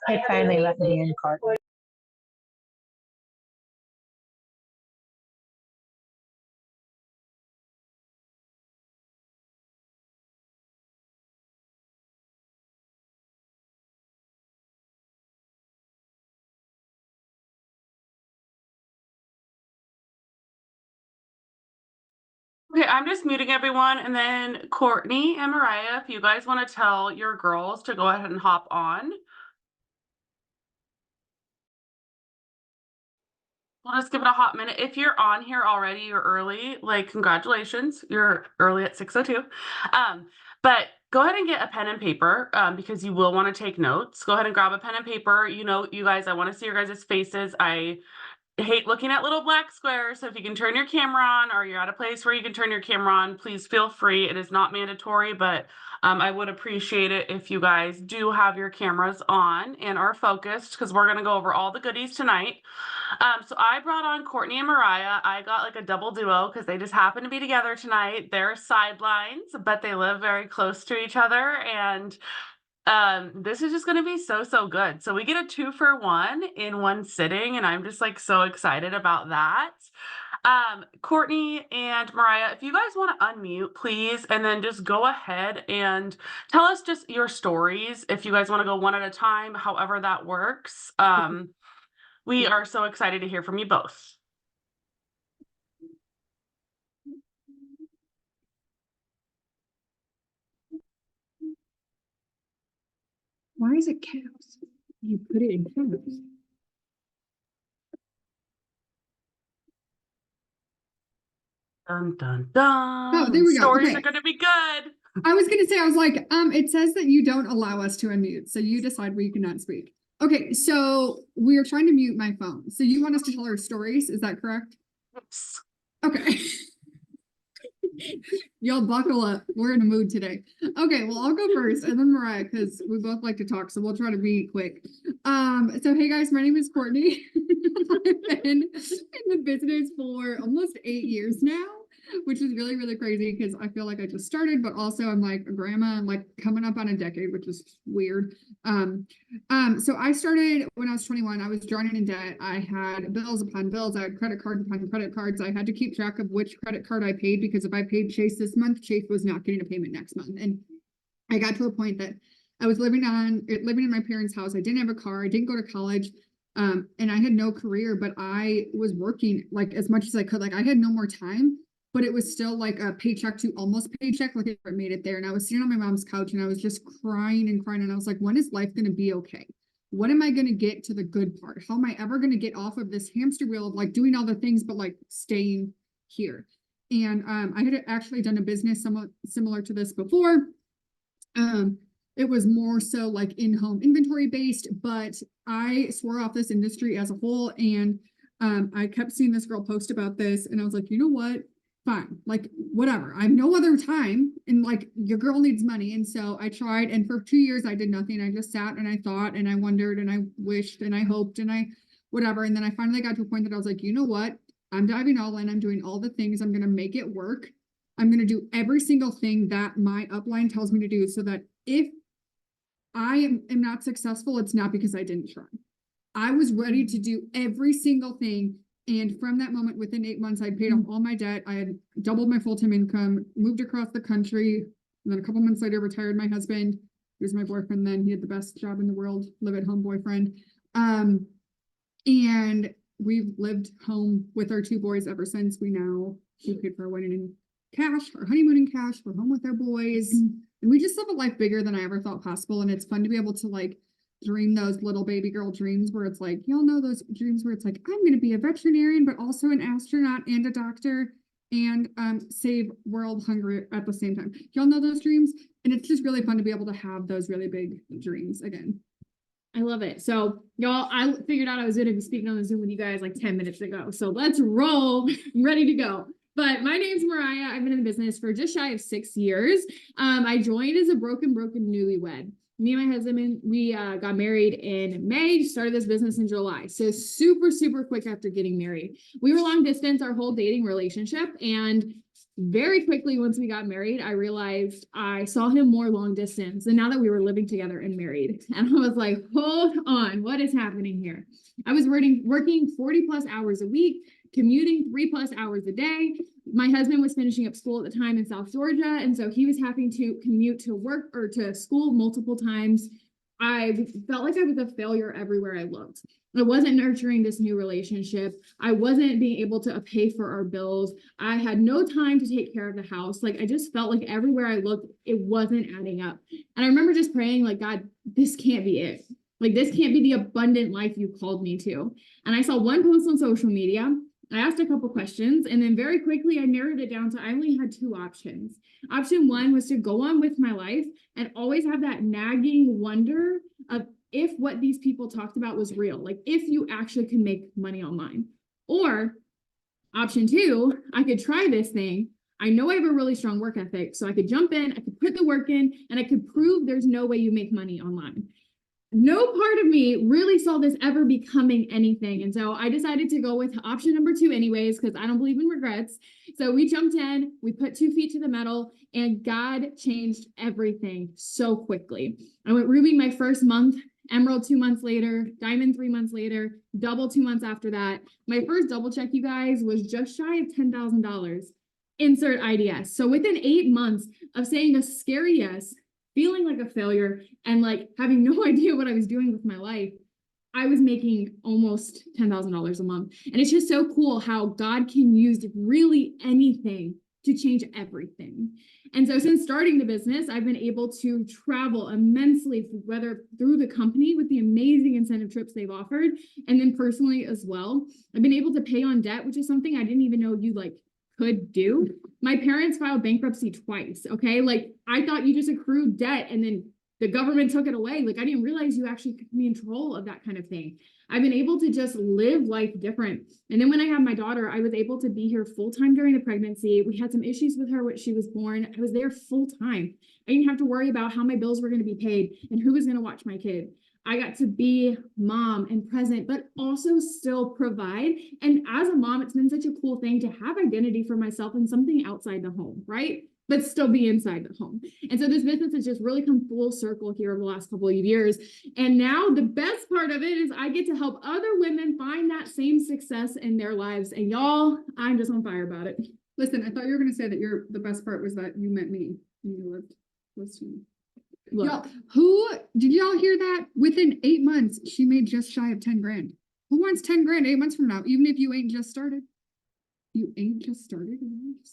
They finally let me in, Courtney. Okay, I'm just muting everyone, and then Courtney and Mariah, if you guys want to tell your girls to go ahead and hop on. We'll just give it a hot minute. If you're on here already, you're early, like congratulations, you're early at 6:02. But go ahead and get a pen and paper because you will want to take notes. Go ahead and grab a pen and paper. You know, you guys, I want to see your guys' faces. I hate looking at little black squares. So if you can turn your camera on, or you're at a place where you can turn your camera on, please feel free. It is not mandatory, but I would appreciate it if you guys do have your cameras on and are focused, because we're going to go over all the goodies tonight. So I brought on Courtney and Mariah. I got like a double duo because they just happen to be together tonight. They're sidelines, but they live very close to each other, and this is just going to be so good. So we get a 2-for-1 in one sitting, and I'm just like so excited about that. Courtney and Mariah, if you guys want to unmute, please, and then just go ahead and tell us just your stories. If you guys want to go one at a time, however that works. We are so excited to hear from you both. Why is it caps? You put it in caps. Dun dun dun. Oh, there we go. Stories Okay. are gonna be good. I was gonna say, I was like, it says that you don't allow us to unmute, so you decide where you cannot speak. Okay, so we are trying to mute my phone. So you want us to tell our stories, is that correct? Yes. Okay. Y'all buckle up. We're in a mood today. Okay, well, I'll go first, and then Mariah, because we both like to talk, so we'll try to be quick. So hey guys, my name is Courtney. I've been in the business for almost 8 years now, which is really crazy because I feel like I just started, but also I'm like a grandma. I'm like coming up on a decade, which is weird. So I started when I was 21. I was drowning in debt. I had bills upon bills. I had credit cards upon credit cards. I had to keep track of which credit card I paid, because if I paid Chase this month, Chase was not getting a payment next month. And I got to a point that I was living in my parents' house. I didn't have a car. I didn't go to college. And I had no career, but I was working like as much as I could. Like I had no more time, but it was still like a paycheck to almost paycheck. Like it made it there. And I was sitting on my mom's couch and I was just crying and crying. And I was like, when is life going to be okay? When am I going to get to the good part? How am I ever going to get off of this hamster wheel of like doing all the things, but like staying here? And I had actually done a business somewhat similar to this before. It was more so like in-home inventory based, but I swore off this industry as a whole. And I kept seeing this girl post about this, and I was like, you know what? Fine, like whatever. I have no other time, and like your girl needs money. And so I tried, and for 2 years I did nothing. I just sat and I thought and I wondered and I wished and I hoped and I whatever. And then I finally got to a point that I was like, you know what? I'm diving all in. I'm doing all the things. I'm going to make it work. I'm going to do every single thing that my upline tells me to do, so that if I am not successful, it's not because I didn't try. I was ready to do every single thing. And from that moment, within 8 months, I'd paid off all my debt. I had doubled my full-time income, moved across the country. And then a couple months later, retired my husband. He was my boyfriend then. He had the best job in the world, live-at-home boyfriend. And we've lived home with our 2 boys ever since. We paid for our wedding in cash, our honeymoon in cash. We're home with our boys. And we just live a life bigger than I ever thought possible. And it's fun to be able to like dream those little baby girl dreams where it's like, y'all know those dreams where it's like, I'm going to be a veterinarian, but also an astronaut and a doctor and save world hunger at the same time. Y'all know those dreams. And it's just really fun to be able to have those really big dreams again. I love it. So y'all, I figured out I was going to be speaking on the Zoom with you guys like 10 minutes ago. So let's roll. I'm ready to go. But my name's Mariah. I've been in the business for just shy of 6 years. I joined as a broken newlywed. Me and my husband, we got married in May, started this business in July. So super quick after getting married. We were long distance our whole dating relationship. And Very quickly, once we got married, I realized I saw him more long distance. And now that we were living together and married, and I was like, hold on, what is happening here? I was working 40 plus hours a week, commuting 3+ hours a day. My husband was finishing up school at the time in South Georgia. And so he was having to commute to work or to school multiple times. I felt like I was a failure everywhere I looked. I wasn't nurturing this new relationship. I wasn't being able to pay for our bills. I had no time to take care of the house. Like, I just felt like everywhere I looked, it wasn't adding up. And I remember just praying, like, God, this can't be it. Like, this can't be the abundant life you called me to. And I saw one post on social media. I asked a couple questions, and then very quickly I narrowed it down to I only had 2 options. Option 1 was to go on with my life and always have that nagging wonder of if what these people talked about was real, like if you actually can make money online. Or option 2, I could try this thing. I know I have a really strong work ethic, so I could jump in, I could put the work in, and I could prove there's no way you make money online. No part of me really saw this ever becoming anything. And so I decided to go with option number 2 anyways, because I don't believe in regrets. So we jumped in, we put 2 feet to the metal, and God changed everything so quickly. I went ruby my first month, emerald 2 months later, diamond 3 months later, double 2 months after that. My first double check, you guys, was just shy of $10,000. Insert IDS. So within 8 months of saying a scary yes, feeling like a failure, and like having no idea what I was doing with my life, I was making almost $10,000 a month. And it's just so cool how God can use really anything to change everything. And so since starting the business, I've been able to travel immensely, whether through the company with the amazing incentive trips they've offered, and then personally as well. I've been able to pay on debt, which is something I didn't even know you could do. My parents filed bankruptcy twice. Okay. Like, I thought you just accrued debt and then the government took it away. Like, I didn't realize you actually could be in control of that kind of thing. I've been able to just live life different. And then when I had my daughter, I was able to be here full time during the pregnancy. We had some issues with her when she was born. I was there full time. I didn't have to worry about how my bills were going to be paid and who was going to watch my kid. I got to be mom and present, but also still provide. And as a mom, it's been such a cool thing to have identity for myself and something outside the home, right? But still be inside the home. And so this business has just really come full circle here over the last couple of years. And now the best part of it is I get to help other women find that same success in their lives. And y'all, I'm just on fire about it. Listen, I thought you were going to say that the best part was that you met me and you lived close to me. Look, Y'all, did y'all hear that? Within 8 months, she made just shy of 10 grand. Who wants 10 grand 8 months from now? Even if you ain't just started. You ain't just started.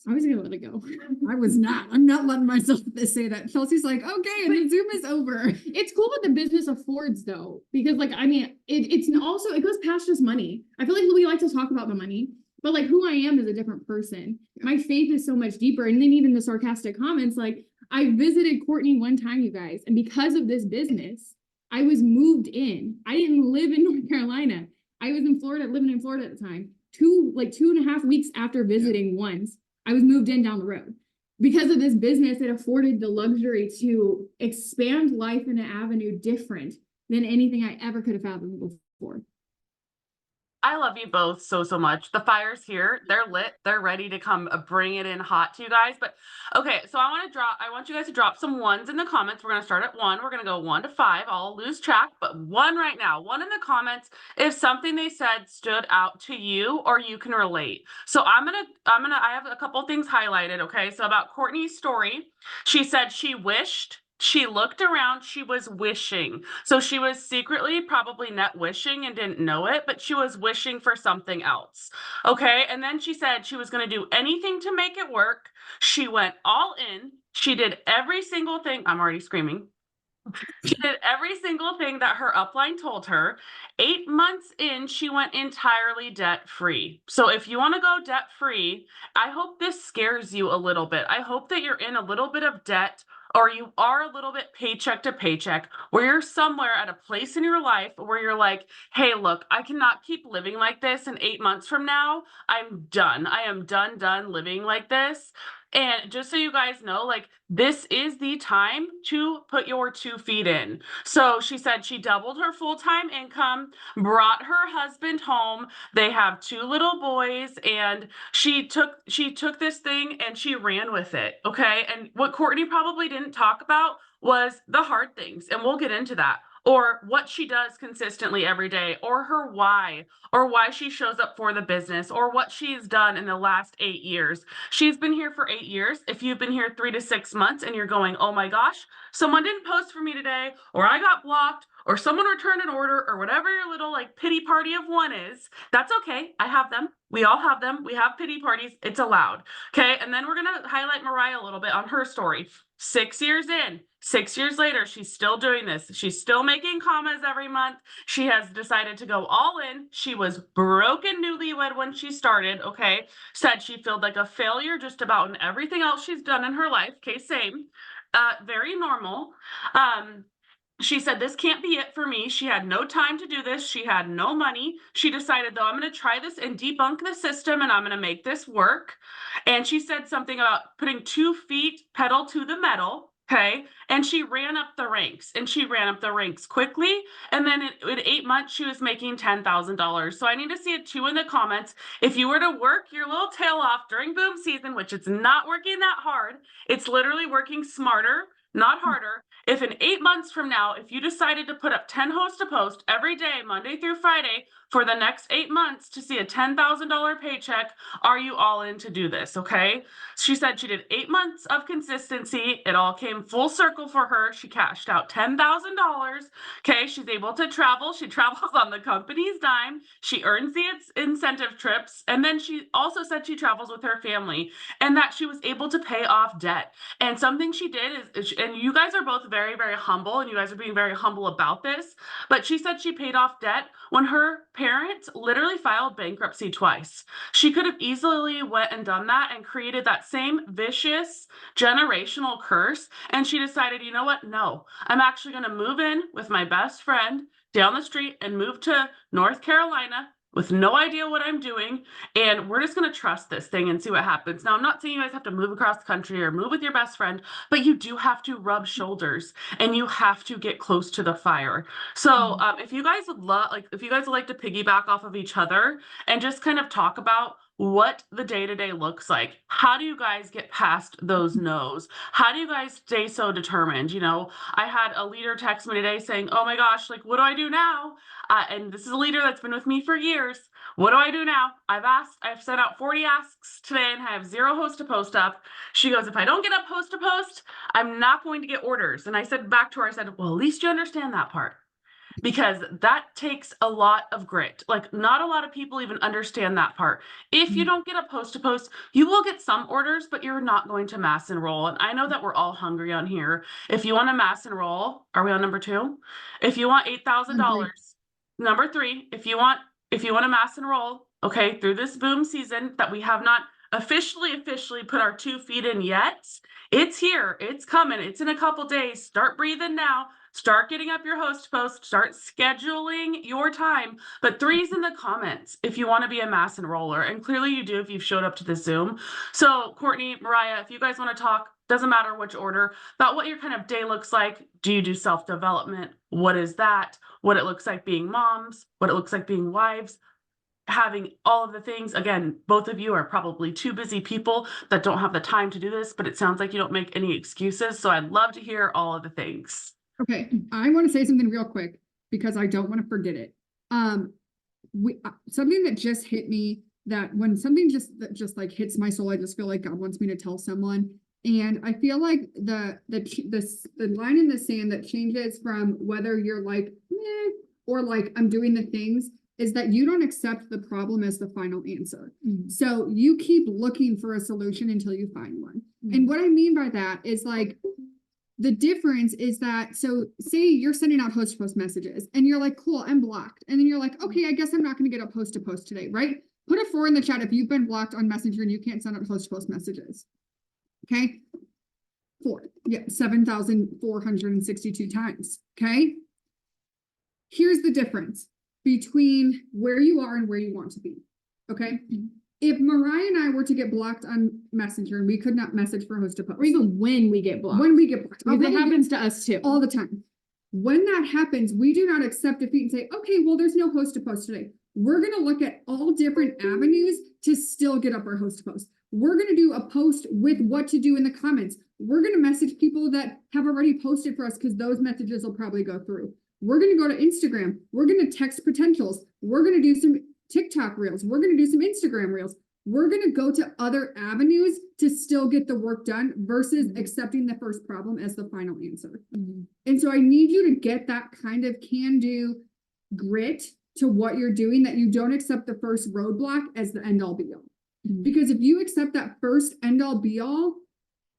I was gonna let it go. I was not. I'm not letting myself say that. Chelsea's like, okay, and the Zoom is over. It's cool what the business affords though, because it's also, it goes past just money. I feel like we like to talk about the money, but like who I am is a different person. My faith is so much deeper. And then even the sarcastic comments, like I visited Courtney one time, you guys, and because of this business, I was moved in. I didn't live in North Carolina. I was in Florida, living in Florida at the time. 2.5 weeks after visiting once, I was moved in down the road. Because of this business, it afforded the luxury to expand life in an avenue different than anything I ever could have fathomed before. I love you both so much. The fire's here. They're lit. They're ready to come bring it in hot to you guys. But okay, so I want you guys to drop some ones in the comments. We're going to start at 1. We're going to go 1 to 5. I'll lose track, but 1 right now. 1 in the comments if something they said stood out to you or you can relate. So I have a couple things highlighted. Okay. So about Courtney's story, she said she wished. She looked around, she was wishing. So she was secretly probably not wishing and didn't know it, but she was wishing for something else. Okay. And then she said she was going to do anything to make it work. She went all in. She did every single thing. I'm already screaming. She did every single thing that her upline told her. 8 months in, she went entirely debt free. So if you want to go debt free, I hope this scares you a little bit. I hope that you're in a little bit of debt or you are a little bit paycheck to paycheck, where you're somewhere at a place in your life where you're like, hey, look, I cannot keep living like this. And 8 months from now, I'm done. I am done living like this. And just so you guys know, like, this is the time to put your 2 feet in. So she said she doubled her full-time income, brought her husband home. They have 2 little boys, and she took this thing and she ran with it. Okay. And what Courtney probably didn't talk about was the hard things, and we'll get into that. Or what she does consistently every day, or her why, or why she shows up for the business, or what she's done in the last 8 years. She's been here for 8 years. If you've been here 3 to 6 months and you're going, oh my gosh, someone didn't post for me today, or I got blocked, or someone returned an order, or whatever your little like pity party of one is, that's okay. I have them. We all have them. We have pity parties. It's allowed. Okay. And then we're going to highlight Mariah a little bit on her story. 6 years in, 6 years later, she's still doing this. She's still making commas every month. She has decided to go all in. She was broken newlywed when she started. Okay. Said she felt like a failure just about in everything else she's done in her life. Okay. Same. Very normal. She said, this can't be it for me. She had no time to do this. She had no money. She decided, though, I'm going to try this and debunk the system, and I'm going to make this work. And she said something about putting 2 feet pedal to the metal. Okay. And she ran up the ranks, and she ran up the ranks quickly. And then in 8 months, she was making $10,000. So I need to see a 2 in the comments. If you were to work your little tail off during boom season, which it's not working that hard, it's literally working smarter, not harder. If in 8 months from now, if you decided to put up 10 host to post every day, Monday through Friday, for the next 8 months to see a $10,000 paycheck, are you all in to do this? Okay. She said she did 8 months of consistency. It all came full circle for her. She cashed out $10,000. Okay. She's able to travel. She travels on the company's dime. She earns the incentive trips. And then she also said she travels with her family, and that she was able to pay off debt. And something she did is, and you guys are both very, very humble, and you guys are being very humble about this, but she said she paid off debt when her parents literally filed bankruptcy twice. She could have easily went and done that and created that same vicious generational curse. And she decided, you know what? No, I'm actually going to move in with my best friend down the street and move to North Carolina with no idea what I'm doing. And we're just going to trust this thing and see what happens. Now, I'm not saying you guys have to move across the country or move with your best friend, but you do have to rub shoulders and you have to get close to the fire. So if you guys would like to piggyback off of each other and just kind of talk about what the day-to-day looks like. How do you guys get past those no's? How do you guys stay so determined? You know, I had a leader text me today saying, oh my gosh, like, what do I do now? And this is a leader that's been with me for years. What do I do now? I've sent out 40 asks today and I have 0 host to post up. She goes, if I don't get up host to post, I'm not going to get orders. And I said back to her, I said, well, at least you understand that part. Because that takes a lot of grit. Like, not a lot of people even understand that part. If you don't get a post to post, you will get some orders, but you're not going to mass enroll. And I know that we're all hungry on here. If you want to mass enroll, are we on number 2? If you want $8,000, number 3, if you want to mass enroll, okay, through this boom season that we have not officially put our 2 feet in yet, it's here, it's coming, it's in a couple days. Start breathing now. Start getting up your host post, start scheduling your time. But 3's in the comments if you want to be a mass enroller. And clearly you do if you've showed up to the Zoom. So Courtney, Mariah, if you guys want to talk, doesn't matter which order, about what your kind of day looks like. Do you do self-development? What is that? What it looks like being moms, what it looks like being wives, having all of the things. Again, both of you are probably 2 busy people that don't have the time to do this, but it sounds like you don't make any excuses. So I'd love to hear all of the things. Okay, I want to say something real quick because I don't want to forget it. Something that just hit me, that when something just like hits my soul, I just feel like God wants me to tell someone. And I feel like the line in the sand that changes from whether you're like, meh, or like I'm doing the things, is that you don't accept the problem as the final answer. So you keep looking for a solution until you find one. And what I mean by that is like, the difference is that, so say you're sending out host to post messages and you're like, cool, I'm blocked. And then you're like, okay, I guess I'm not going to get up host to post today, right? Put a 4 in the chat if you've been blocked on Messenger and you can't send out host to post messages. Okay. 4. Yeah. 7,462 times. Okay. Here's the difference between where you are and where you want to be. Okay. if Mariah and I were to get blocked on Messenger and we could not message for host to post, Or even when we get blocked. when we get blocked, Because it happens to us too. all the time. When that happens, we do not accept defeat and say, okay, well, there's no host to post today. We're going to look at all different avenues to still get up our host to post. We're going to do a post with what to do in the comments. We're going to message people that have already posted for us because those messages will probably go through. We're going to go to Instagram. We're going to text potentials. We're going to do some TikTok reels. We're going to do some Instagram reels. We're going to go to other avenues to still get the work done versus accepting the first problem as the final answer. And so I need you to get that kind of can-do grit to what you're doing, that you don't accept the first roadblock as the end all be all. Because if you accept that first end all be all,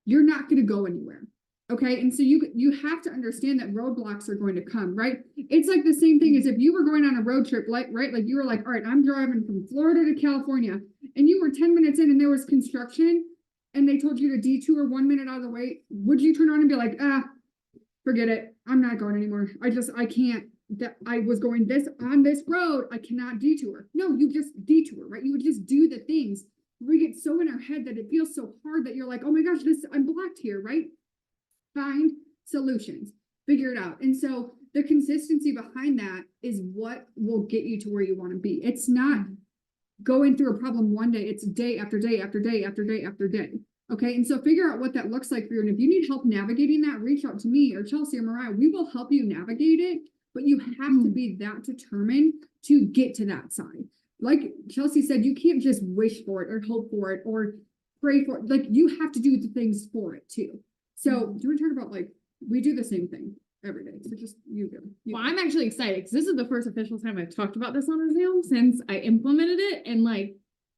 you're not going to go anywhere. Okay. And so you have to understand that roadblocks are going to come, right? It's like the same thing as if you were going on a road trip, like, right? Like you were like, all right, I'm driving from Florida to California, and you were 10 minutes in and there was construction and they told you to detour 1 minute out of the way. Would you turn around and be like, forget it. I'm not going anymore. I can't. That I was going on this road. I cannot detour. No, you just detour, right? You would just do the things. We get so in our head that it feels so hard that you're like, oh my gosh, I'm blocked here, right? Find solutions, figure it out. And so the consistency behind that is what will get you to where you want to be. It's not going through a problem one day, it's day after day after day after day after day. Okay. And so figure out what that looks like for you. And if you need help navigating that, reach out to me or Chelsea or Mariah. We will help you navigate it, but you have to be that determined to get to that side. Like Chelsea said, you can't just wish for it or hope for it or pray for it. Like you have to do the things for it too. So do you want to talk about, like, we do the same thing every day. So just you go. Well, I'm actually excited because this is the first official time I've talked about this on a Zoom since I implemented it. And like,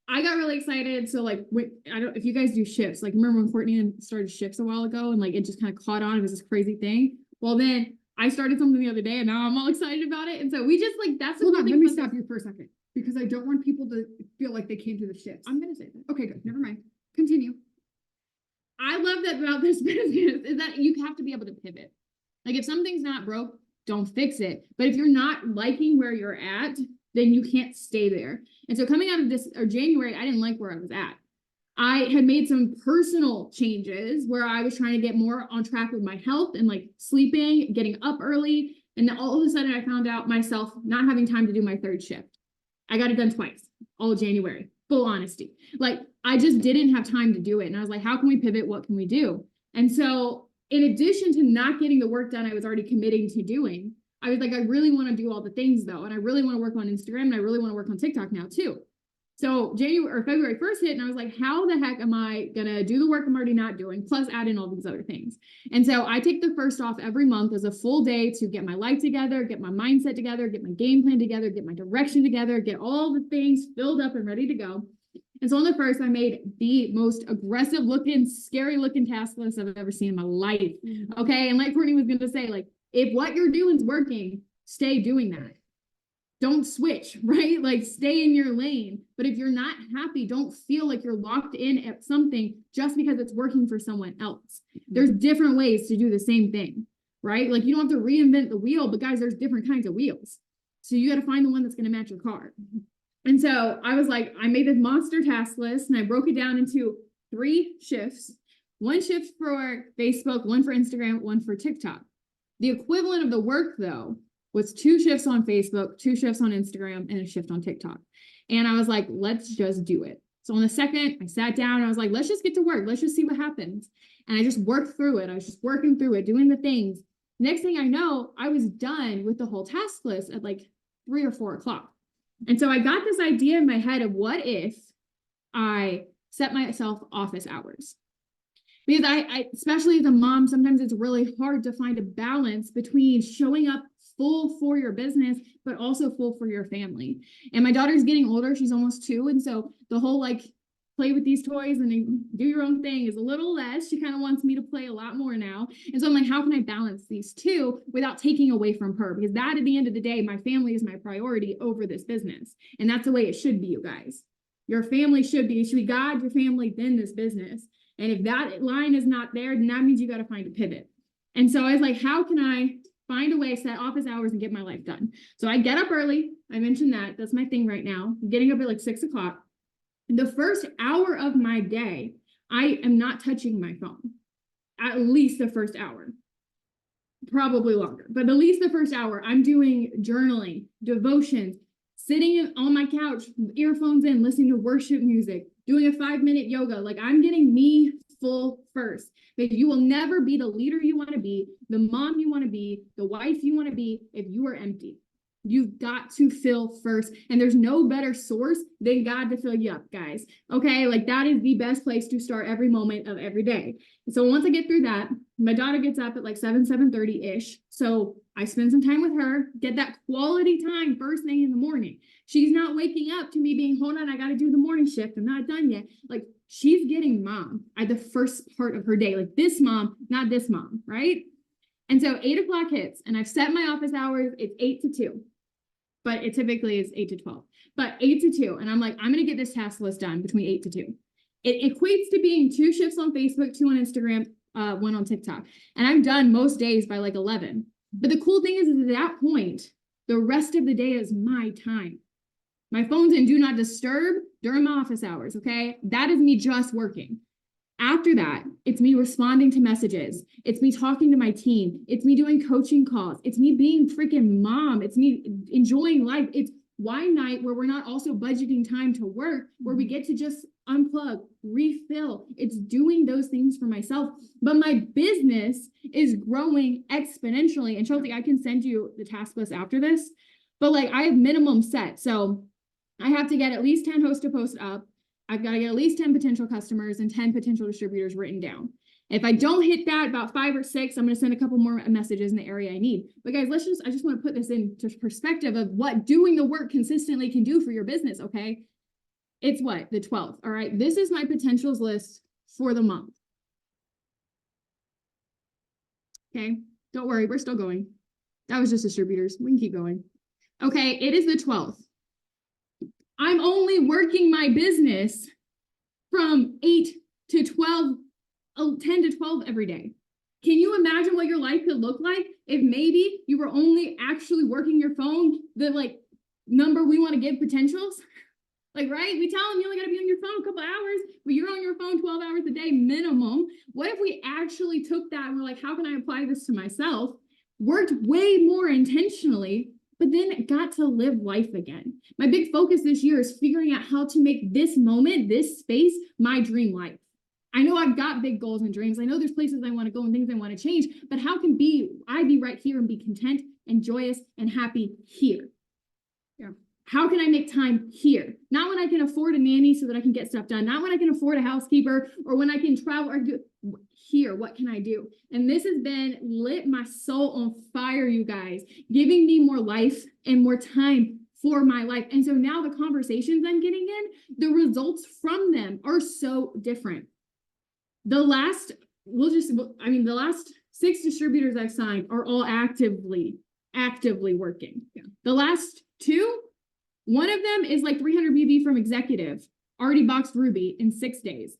I got really excited. So like, I don't, if you guys do shifts, like remember when Courtney started shifts a while ago and like, it just kind of caught on. It was this crazy thing. Well, then I started something the other day and now I'm all excited about it. And so we just like, that's hold on, let me stop you for a second because I don't want people to feel like they came to the shifts. I'm going to say that. Okay, good. Never mind. Continue. I love that about this business is that you have to be able to pivot. Like if something's not broke, don't fix it. But if you're not liking where you're at, then you can't stay there. And so coming out of this or January, I didn't like where I was at. I had made some personal changes where I was trying to get more on track with my health and like sleeping, getting up early. And then all of a sudden I found out myself not having time to do my third shift. I got it done twice, all of January. Full honesty. Like I just didn't have time to do it. And I was like, how can we pivot? What can we do? And so in addition to not getting the work done I was already committing to doing, I was like, I really want to do all the things though. And I really want to work on Instagram and I really want to work on TikTok now too. So February 1st hit and I was like, how the heck am I going to do the work I'm already not doing, plus add in all these other things? And so I take the first off every month as a full day to get my life together, get my mindset together, get my game plan together, get my direction together, get all the things filled up and ready to go. And so on the first, I made the most aggressive looking, scary looking task list I've ever seen in my life. Okay. And like Courtney was going to say, like, if what you're doing is working, stay doing that. Don't switch, right? Like stay in your lane. But if you're not happy, don't feel like you're locked in at something just because it's working for someone else. There's different ways to do the same thing, right? Like you don't have to reinvent the wheel, but guys, there's different kinds of wheels. So you got to find the one that's going to match your car. And so I was like, I made this monster task list and I broke it down into 3 shifts, 1 shift for Facebook, 1 for Instagram, 1 for TikTok. The equivalent of the work though, was 2 shifts on Facebook, 2 shifts on Instagram, and a shift on TikTok. And I was like, let's just do it. So on the second, I sat down and I was like, let's just get to work. Let's just see what happens. And I just worked through it. I was just working through it, doing the things. Next thing I know, I was done with the whole task list at like 3 or 4 o'clock. And so I got this idea in my head of what if I set myself office hours? Because I especially as a mom, sometimes it's really hard to find a balance between showing up full for your business, but also full for your family. And my daughter's getting older. She's almost 2. And so the whole like play with these toys and do your own thing is a little less. She kind of wants me to play a lot more now. And so I'm like, how can I balance these 2 without taking away from her? Because that at the end of the day, my family is my priority over this business. And that's the way it should be, you guys. Your family should be God, your family, then this business. And if that line is not there, then that means you got to find a pivot. And so I was like, how can I find a way, set office hours and get my life done? So I get up early. I mentioned that. That's my thing right now. I'm getting up at like 6 o'clock. The first hour of my day, I am not touching my phone. At least the first hour. Probably longer, but at least the first hour, I'm doing journaling, devotions, sitting on my couch, earphones in, listening to worship music, doing a 5-minute yoga. Like, I'm getting me full first. But you will never be the leader you want to be, the mom you want to be, the wife you want to be if you are empty. You've got to fill first. And there's no better source than God to fill you up, guys. Okay. Like, that is the best place to start every moment of every day. And so once I get through that, my daughter gets up at like 7:30-ish. So I spend some time with her, get that quality time first thing in the morning. She's not waking up to me being, hold on, I got to do the morning shift. I'm not done yet. Like, she's getting mom at the first part of her day. Like, this mom, not this mom. Right. And so 8 o'clock hits, and I've set my office hours. It's 8 to 2. But it typically is 8 to 12, but 8 to 2. And I'm like, I'm going to get this task list done between 8 to 2. It equates to being 2 shifts on Facebook, 2 on Instagram, 1 on TikTok. And I'm done most days by like 11. But the cool thing is at that point, the rest of the day is my time. My phone's in do not disturb during my office hours. Okay. That is me just working. After that, it's me responding to messages. It's me talking to my team. It's me doing coaching calls. It's me being freaking mom. It's me enjoying life. It's wine night where we're not also budgeting time to work, where we get to just unplug, refill. It's doing those things for myself. But my business is growing exponentially. And Chelsea, I can send you the task list after this, but like, I have minimum set. So I have to get at least 10 host to post up. I've got to get at least 10 potential customers and 10 potential distributors written down. If I don't hit that, about 5 or 6, I'm going to send a couple more messages in the area I need. But guys, I just want to put this into perspective of what doing the work consistently can do for your business. Okay. It's what? The 12th. All right. This is my potentials list for the month. Okay. Don't worry. We're still going. That was just distributors. We can keep going. Okay. It is the 12th. I'm only working my business from 8 to 12, 10 to 12 every day. Can you imagine what your life could look like if maybe you were only actually working your phone, the like number we want to give potentials? Like, right? We tell them you only got to be on your phone a couple hours, but you're on your phone 12 hours a day minimum. What if we actually took that and we're like, how can I apply this to myself? Worked way more intentionally, but then got to live life again. My big focus this year is figuring out how to make this moment, this space, my dream life. I know I've got big goals and dreams. I know there's places I want to go and things I want to change, but how can I be right here and be content and joyous and happy here? Yeah. How can I make time here? Not when I can afford a nanny so that I can get stuff done. Not when I can afford a housekeeper or when I can travel or do here. What can I do? And this has been lit my soul on fire, you guys, giving me more life and more time for my life. And so now the conversations I'm getting in, the results from them are so different. The last 6 distributors I've signed are all actively working. Yeah. The last 2, one of them is like 300 BB from executive, already boxed Ruby in 6 days.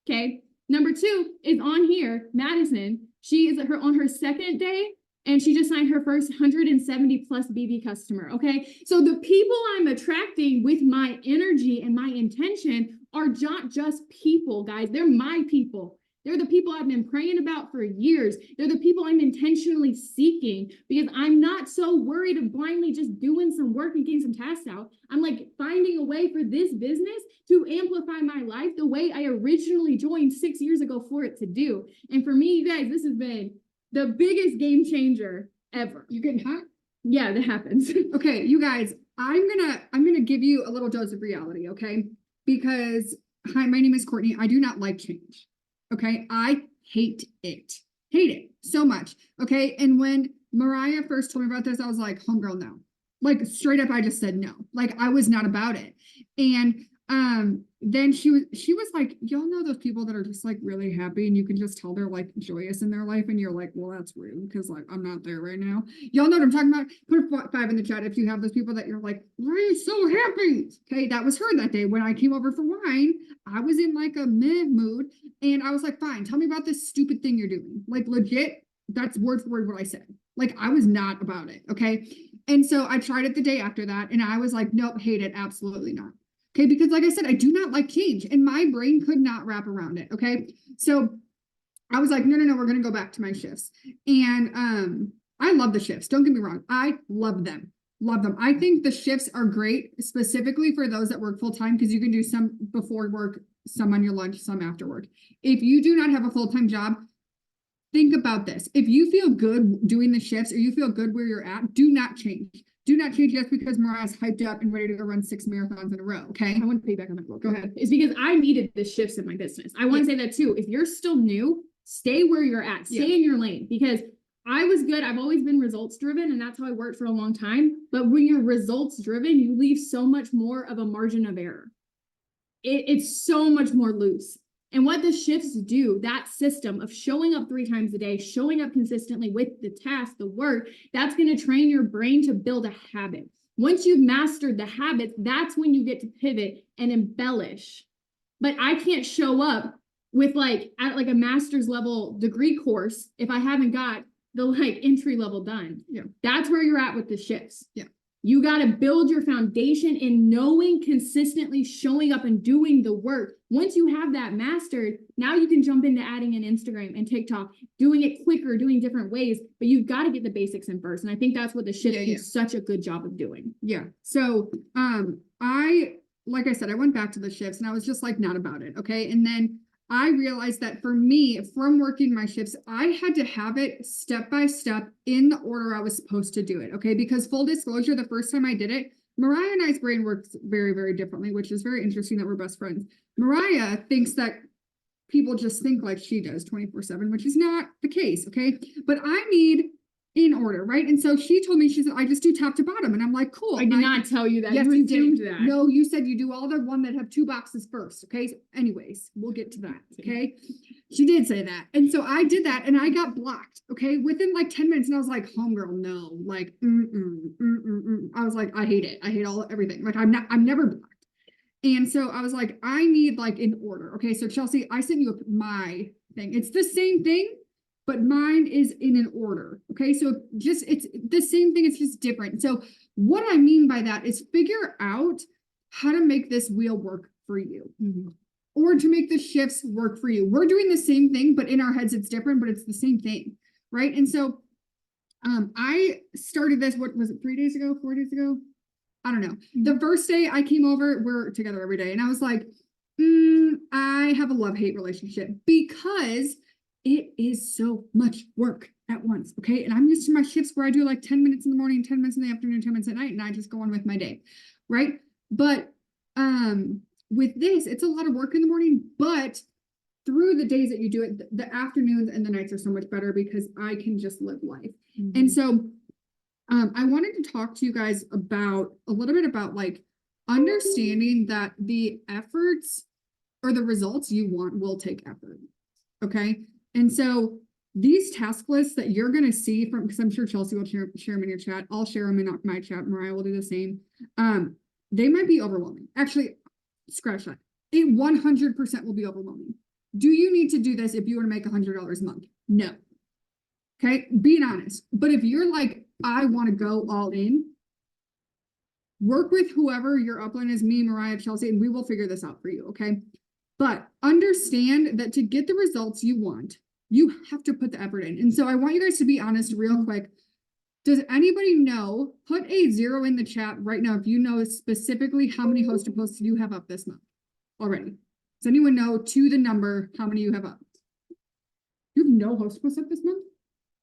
Okay. Number 2 is on here, Madison. She is on her 2nd day, and she just signed her first 170 plus BB customer. Okay. So the people I'm attracting with my energy and my intention are not just people, guys. They're my people. They're the people I've been praying about for years. They're the people I'm intentionally seeking because I'm not so worried of blindly just doing some work and getting some tasks out. I'm like finding a way for this business to amplify my life the way I originally joined 6 years ago for it to do. And for me, you guys, this has been the biggest game changer ever. You getting hot? Yeah, that happens. Okay, you guys, I'm gonna give you a little dose of reality, okay? Because hi, my name is Courtney. I do not like change. Okay, I hate it so much. Okay, and when Mariah first told me about this, I was like, homegirl, no. Like straight up, I just said no. Like I was not about it. And then she was like, y'all know those people that are just like really happy and you can just tell they're like joyous in their life, and you're like, well, that's rude because like I'm not there right now. Y'all know what I'm talking about? Put a 5 in the chat if you have those people that you're like, why are you so happy? Okay, that was her that day when I came over for wine. I was in like a meh mood, and I was like, fine, tell me about this stupid thing you're doing. Like legit, that's word for word what I said. Like I was not about it. Okay. And so I tried it the day after that, and I was like, nope, hate it, absolutely not. Okay, because like I said, I do not like change and my brain could not wrap around it. Okay. So I was like, no, we're gonna go back to my shifts. And I love the shifts. Don't get me wrong. I love them. Love them. I think the shifts are great, specifically for those that work full time, because you can do some before work, some on your lunch, some after work. If you do not have a full-time job, think about this. If you feel good doing the shifts or you feel good where you're at, do not change. Do not change just because Mariah's hyped up and ready to go run 6 marathons in a row. Okay. I want to piggyback on that. Go ahead. It's because I needed the shifts in my business. I want to say that too. If you're still new, stay where you're at, stay in your lane, because I was good. I've always been results driven and that's how I worked for a long time. But when you're results driven, you leave so much more of a margin of error. It's so much more loose. And what the shifts do, that system of showing up 3 times a day, showing up consistently with the task, the work, that's going to train your brain to build a habit. Once you've mastered the habits, that's when you get to pivot and embellish. But I can't show up with at a master's level degree course if I haven't got the entry level done. Yeah. That's where you're at with the shifts. Yeah. You got to build your foundation in knowing, consistently showing up and doing the work. Once you have that mastered, now you can jump into adding an Instagram and TikTok, doing it quicker, doing different ways, but you've got to get the basics in first. And I think that's what the shift do such a good job of doing. Yeah. So, like I said, I went back to the shifts and I was just not about it. Okay. And then I realized that for me, from working my shifts, I had to have it step by step in the order I was supposed to do it. Okay. Because full disclosure, the first time I did it, Mariah and I's brain works very, very differently, which is very interesting that we're best friends. Mariah thinks that people just think like she does 24/7, which is not the case. Okay. But I need in order, right? And so she told me, she said, I just do top to bottom. And I'm like, cool. I did not tell you that. Yes, You you assumed did. that. No, you said you do all the one that have 2 boxes first. Okay. So anyways, we'll get to that. Okay. She did say that. And so I did that and I got blocked. Okay. Within 10 minutes. And I was like, homegirl, no, I was like, I hate it. I hate everything. I'm never blocked. And so I was like, I need in order. Okay. So Chelsea, I sent you my thing. It's the same thing, but mine is in an order. Okay. So it's the same thing. It's just different. So what I mean by that is figure out how to make this wheel work for you or to make the shifts work for you. We're doing the same thing, but in our heads, it's different, but it's the same thing. Right. And so, I started this, what was it, 3 days ago, 4 days ago? I don't know. The first day I came over, we're together every day. And I was like, I have a love-hate relationship because it is so much work at once. Okay. And I'm used to my shifts where I do 10 minutes in the morning, 10 minutes in the afternoon, 10 minutes at night, and I just go on with my day. Right. But, with this, it's a lot of work in the morning, but through the days that you do it, the afternoons and the nights are so much better because I can just live life. And so, I wanted to talk to you guys about a little bit about understanding that the efforts or the results you want will take effort. Okay. And so these task lists that you're going to see because I'm sure Chelsea will share them in your chat. I'll share them in my chat. Mariah will do the same. They might be overwhelming. Actually, scratch that. It 100% will be overwhelming. Do you need to do this if you want to make $100 a month? No. Okay. Being honest. But if you're I want to go all in, work with whoever your upline is, me, Mariah, Chelsea, and we will figure this out for you. Okay. But understand that to get the results you want, you have to put the effort in. And so I want you guys to be honest real quick. Does anybody know, put a 0 in the chat right now if you know specifically how many hosted posts you have up this month already. Does anyone know to the number how many you have up? You have no hosted posts up this month?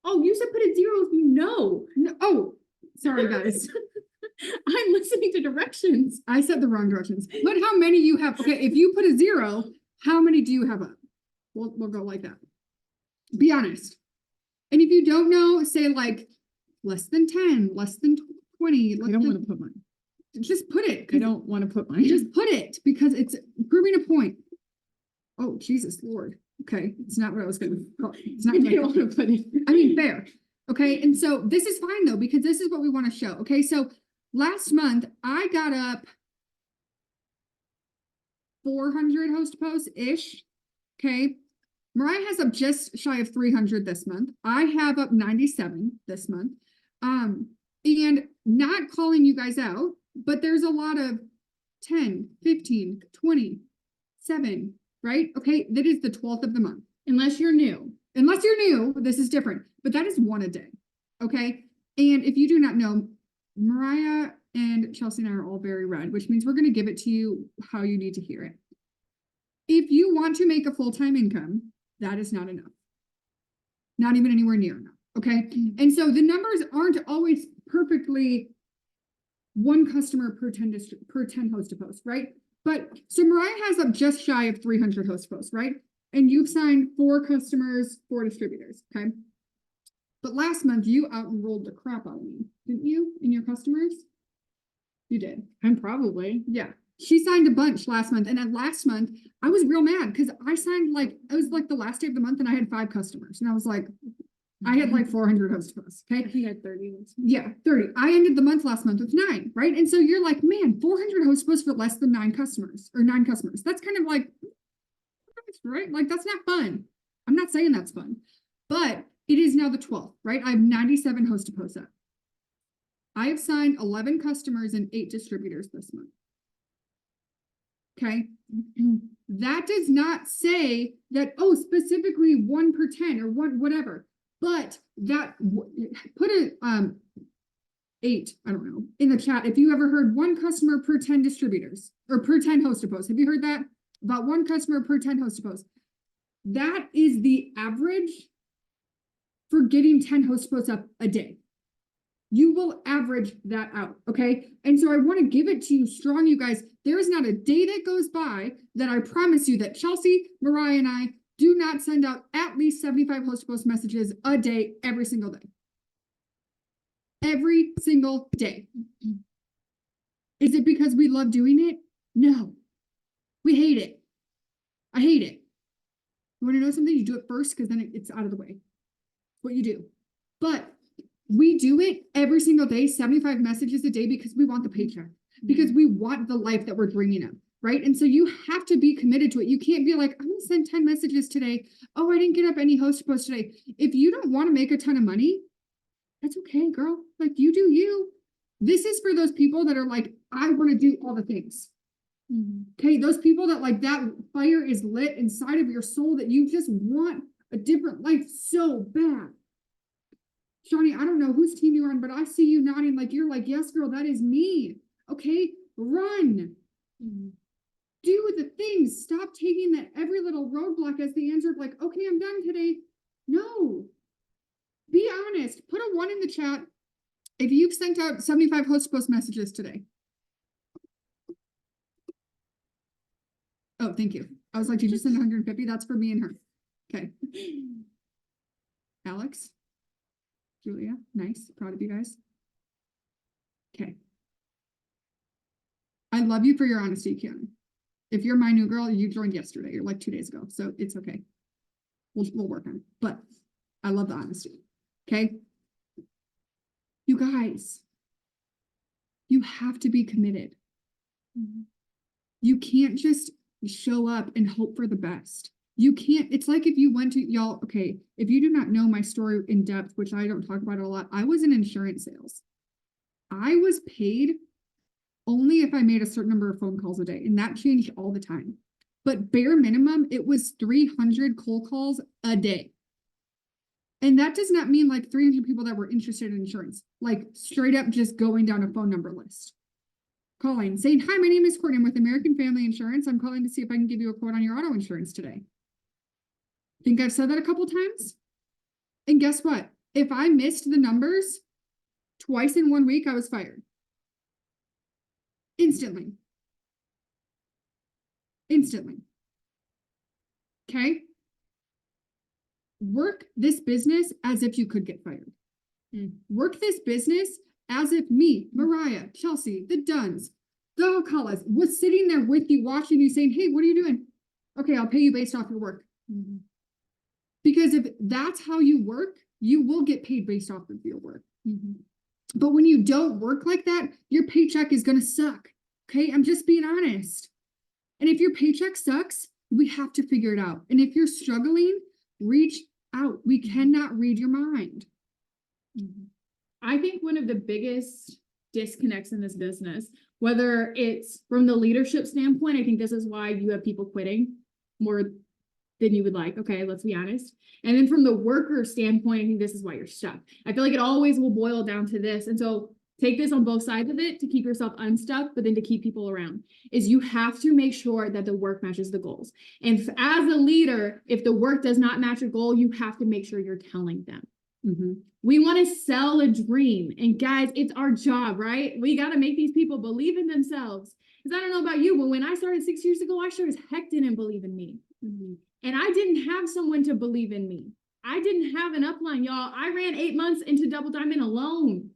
Oh, you said put a 0 if you know. No. Oh, sorry guys. I'm listening to directions. I said the wrong directions. But how many you have? Okay, if you put a 0, how many do you have up? We'll go like that. Be honest. And if you don't know, say less than 10, less than 20. I don't want to put mine. Just put it. I don't want to put mine. Just put it because it's proving a point. Oh, Jesus Lord. Okay, it's not what I was going to. It's not. I don't want to put it. I mean, fair. Okay, and so this is fine though because this is what we want to show. Okay, so last month I got up 400 host posts ish. Okay, Mariah has up just shy of 300 this month. I have up 97 this month. And not calling you guys out, but there's a lot of 10, 15, 20, 7, right? Okay, that is the 12th of the month. Unless you're new. Unless you're new, this is different, but that is one a day. Okay. And if you do not know, Mariah and Chelsea and I are all very red, which means we're going to give it to you how you need to hear it. If you want to make a full-time income, that is not enough. Not even anywhere near enough. Okay. And so the numbers aren't always perfectly one customer per 10 host to post, right? But so Mariah has up just shy of 300 host to posts, right? And you've signed 4 customers, 4 distributors. Okay. But last month you out-enrolled the crap out of me, didn't you? In your customers? You did. I'm probably. Yeah. She signed a bunch last month. And then last month I was real mad because I signed it was like the last day of the month and I had 5 customers. And I was like, I had like 400 host posts. Okay. He had 30. Yeah, 30. I ended the month last month with 9, right? And so you're like, man, 400 host posts for less than 9 customers or 9 customers. That's kind of like, right? Like, that's not fun. I'm not saying that's fun, but it is now the 12th, right? I have 97 host to posts up. I have signed 11 customers and 8 distributors this month. Okay. That does not say that, oh, specifically 1 per 10 or 1, whatever. But that put a 8, I don't know, in the chat. If you ever heard 1 customer per 10 distributors or per 10 host to post, have you heard that? About 1 customer per 10 host to post. That is the average for getting 10 host to posts up a day. You will average that out, okay? And so I want to give it to you strong, you guys. There is not a day that goes by that I promise you that Chelsea, Mariah, and I do not send out at least 75 host to post messages a day, every single day. Every single day. Is it because we love doing it? No. We hate it. I hate it. You want to know something? You do it first because then it's out of the way. What you do. But we do it every single day, 75 messages a day because we want the paycheck, because we want the life that we're bringing up, right? And so you have to be committed to it. You can't be like, I'm going to send 10 messages today. Oh, I didn't get up any host posts today. If you don't want to make a ton of money, that's okay, girl. Like, you do you. This is for those people that are like, I want to do all the things. Okay, those people that like that fire is lit inside of your soul that you just want a different life so bad. Shawnee, I don't know whose team you're on, but I see you nodding like you're like, yes, girl, that is me. Okay, run. Do the things. Stop taking that every little roadblock as the answer of like, okay, I'm done today. No. Be honest. Put a 1 in the chat if you've sent out 75 host post messages today. Oh, thank you. I was like, did you send 150? That's for me and her. Okay. Alex. Julia, nice. Proud of you guys. Okay. I love you for your honesty, Kiana. If you're my new girl, you joined yesterday or like 2 days ago, so it's okay. We'll work on it. But I love the honesty. Okay. You guys, you have to be committed. You can't just show up and hope for the best. You can't, it's like if you went to y'all, okay, if you do not know my story in depth, which I don't talk about a lot, I was in insurance sales. I was paid only if I made a certain number of phone calls a day, and that changed all the time. But bare minimum, it was 300 cold calls a day. And that does not mean like 300 people that were interested in insurance, like straight up just going down a phone number list. Calling, saying, hi, my name is Courtney. I'm with American Family Insurance. I'm calling to see if I can give you a quote on your auto insurance today. Think I've said that a couple times. And guess what? If I missed the numbers twice in 1 week, I was fired. Instantly. Instantly. Okay? Work this business as if you could get fired. Work this business as if me, Mariah, Chelsea, the Duns, the Alcalas was sitting there with you, watching you, saying, hey, what are you doing? Okay, I'll pay you based off your work. Because if that's how you work, you will get paid based off of your work. But when you don't work like that, your paycheck is going to suck. Okay, I'm just being honest. And if your paycheck sucks, we have to figure it out. And if you're struggling, reach out. We cannot read your mind. I think one of the biggest disconnects in this business, Whether it's from the leadership standpoint, I think this is why you have people quitting more than you would like. Okay, let's be honest. And then from the worker standpoint, I think this is why you're stuck. I feel like it always will boil down to this. And so take this on both sides of it to keep yourself unstuck, but then to keep people around is you have to make sure that the work matches the goals. And as a leader, if the work does not match a goal, you have to make sure you're telling them. We want to sell a dream. And guys, it's our job, right? We got to make these people believe in themselves. Because I don't know about you, but when I started 6 years ago, I sure as heck didn't believe in me. And I didn't have someone to believe in me. I didn't have an upline, y'all. I ran 8 months into Double Diamond alone.